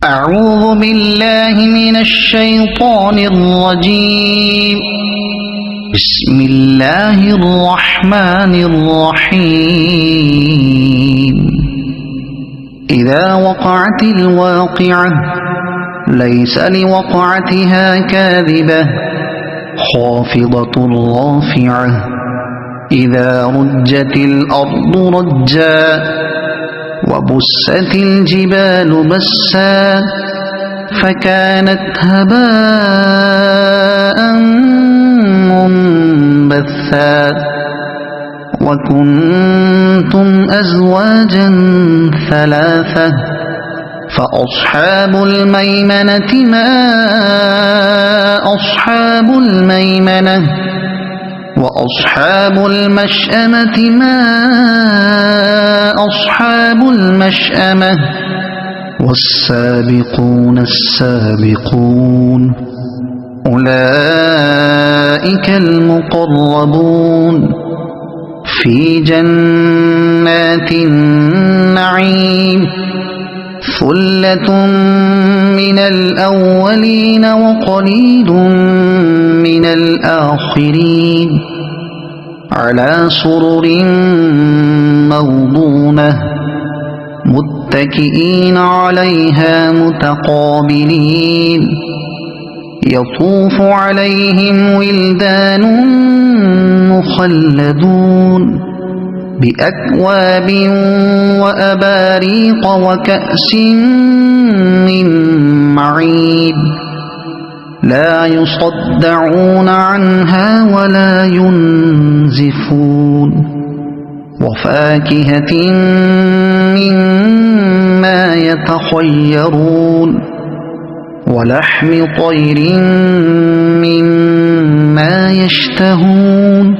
أعوذ بالله من الشيطان الرجيم. بسم الله الرحمن الرحيم. إذا وقعت الواقعة ليس لوقعتها كاذبة خافضة رافعة. إذا رجت الأرض رجا وبست الجبال بسا فكانت هباء منبثا. وكنتم أزواجا ثلاثة فأصحاب الميمنة ما أصحاب الميمنة وأصحاب المشأمة ما أصحاب المشأمة. والسابقون السابقون أولئك المقربون في جنات النعيم. ثلة من الأولين وقليل من الآخرين. على سرر موضونة متكئين عليها متقابلين. يطوف عليهم ولدان مخلدون بأكواب وأباريق وكأس من معين. لا يصدعون عنها ولا ينزفون. وفاكهة مما يتخيرون ولحم طير مما يشتهون.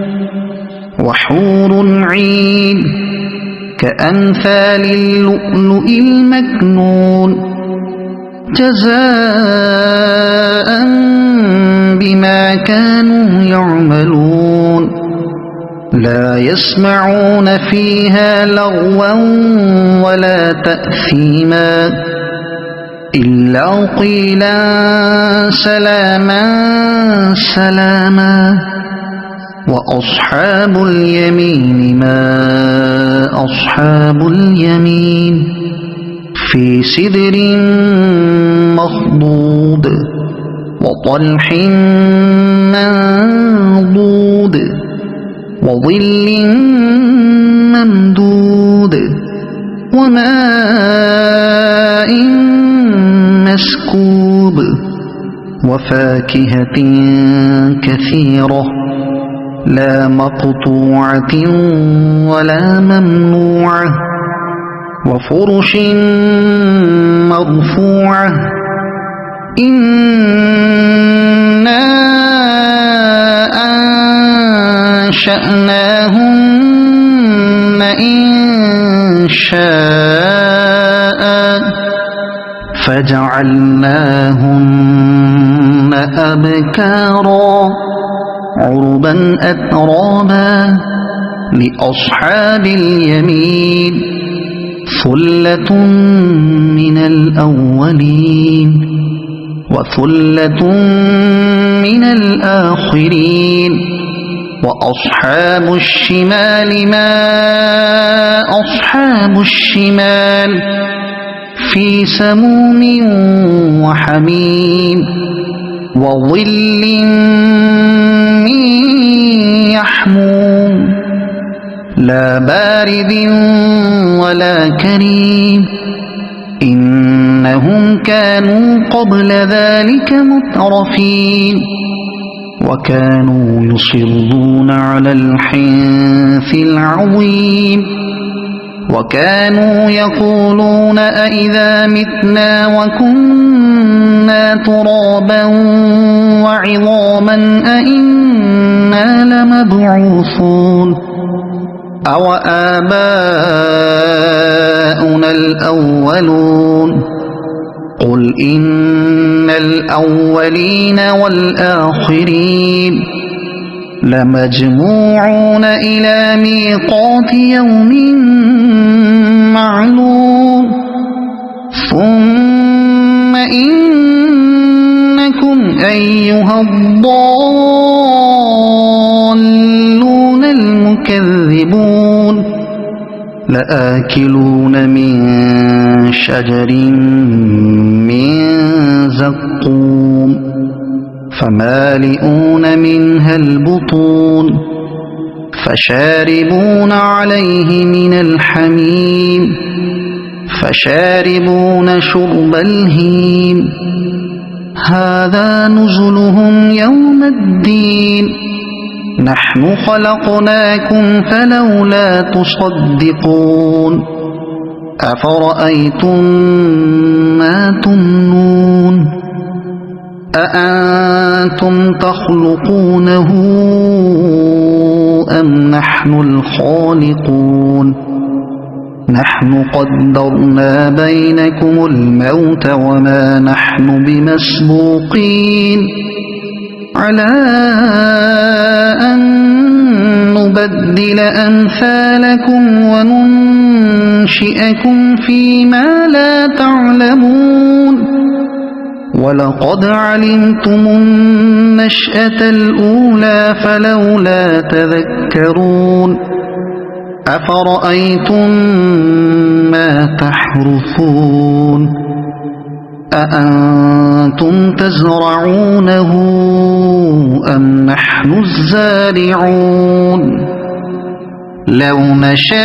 وحور عين كأمثال اللؤلؤ المكنون جزاء بما كانوا يعملون. لا يسمعون فيها لغوا ولا تأثيما إلا قيلا سلاما سلاما. وأصحاب اليمين ما أصحاب اليمين. في سدر مخضود وطلح منضود وظل ممدود وماء مسكوب. وفاكهة كثيرة لا مقطوعة ولا ممنوعة. وفرش مرفوعة. إنا أنشأناهن إنشاء فجعلناهن أبكارا عربا أترابا لأصحاب اليمين. ثلة من الأولين وثلة من الآخرين. وأصحاب الشمال ما أصحاب الشمال. في سموم وحميم وظل من يحموم لا بارد ولا كريم. إنهم كانوا قبل ذلك مترفين وكانوا يصرون على الحنث العظيم. وكانوا يقولون أئذا متنا وكنا ترابا وعظاما أئنا لمبعوثون أو آباؤنا الأولون. قل إن الأولين والآخرين لمجموعون إلى ميقات يوم معلوم ثم أيها الضالون المكذبون لآكلون من شجر من زقوم فمالئون منها البطون فشاربون عليه من الحميم فشاربون شرب الهيم هذا نزلهم يوم الدين نحن خلقناكم فلولا تصدقون أفرأيتم ما تمنون أأنتم تخلقونه أم نحن الخالقون نحن قدرنا بينكم الموت وما نحن بمسبوقين على أن نبدل أمثالكم وننشئكم فيما لا تعلمون ولقد علمتم النشأة الأولى فلولا تذكرون أفرأيتم ما تحرثون أأنتم تزرعونه أم نحن الزارعون لو نشاء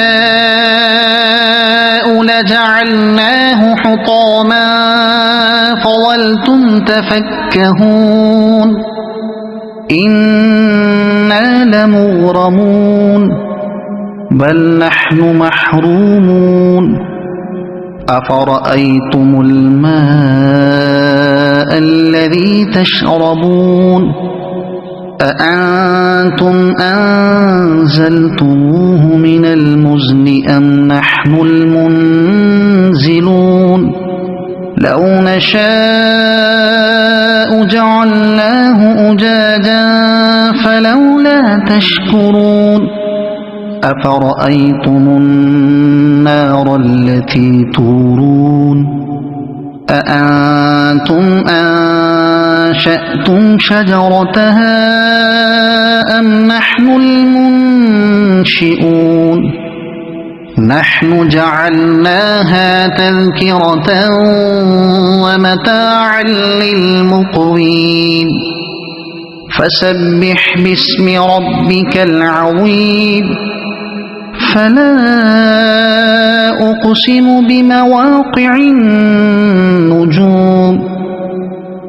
لجعلناه حطاما فظلتم تفكهون إنا لمغرمون بل نحن محرومون أفرأيتم الماء الذي تشربون أأنتم أنزلتموه من المزن أم نحن المنزلون لو نشاء جعلناه أجاجا فلولا تشكرون أفرأيتم النار التي تورون أأنتم أنشأتم شجرتها أم نحن المنشئون نحن جعلناها تذكرة ومتاعا للمقوين فسبح باسم ربك العظيم فلا أقسم بمواقع النجوم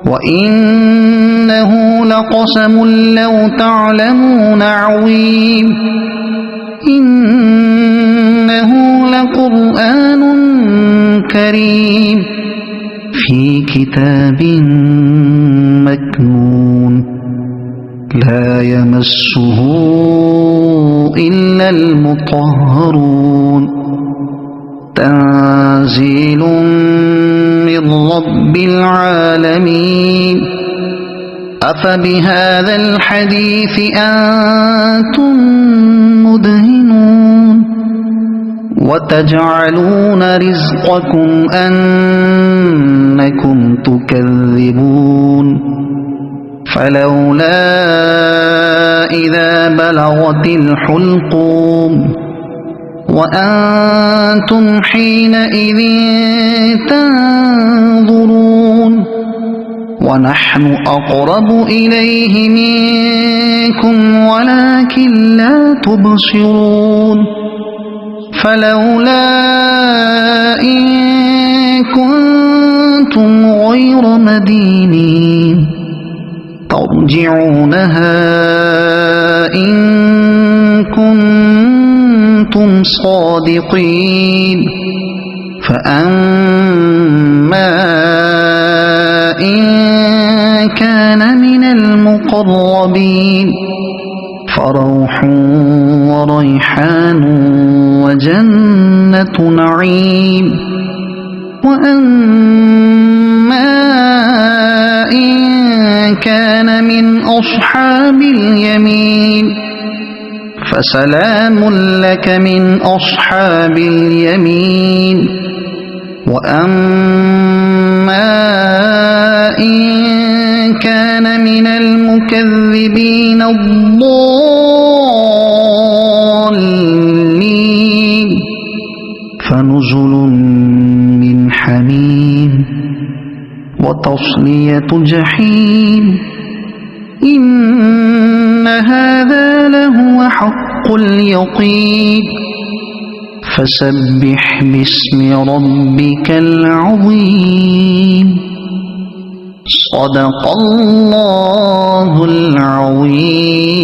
وإنه لقسم لو تعلمون عظيم إنه لقرآن كريم في كتاب مكنون لا يمسه إلا المطهرون تنزيل من رب العالمين أفبهذا الحديث أنتم مدهنون وتجعلون رزقكم أنكم تكذبون فلولا إذا بلغت الحلقوم وأنتم حينئذ تنظرون ونحن أقرب إليه منكم ولكن لا تبصرون فلولا إن كنتم غير مدينين ترجعونها إن كنتم صادقين فأما إن كان من المقربين فروح وريحان وجنة نعيم وأما إن كان من أصحاب اليمين فسلام لك من أصحاب اليمين وأما إن كان المكذبين الضالين فنزل من حميم وتصلية جحيم إن هذا لهو حق اليقين فسبح باسم ربك العظيم صدق الله العظيم.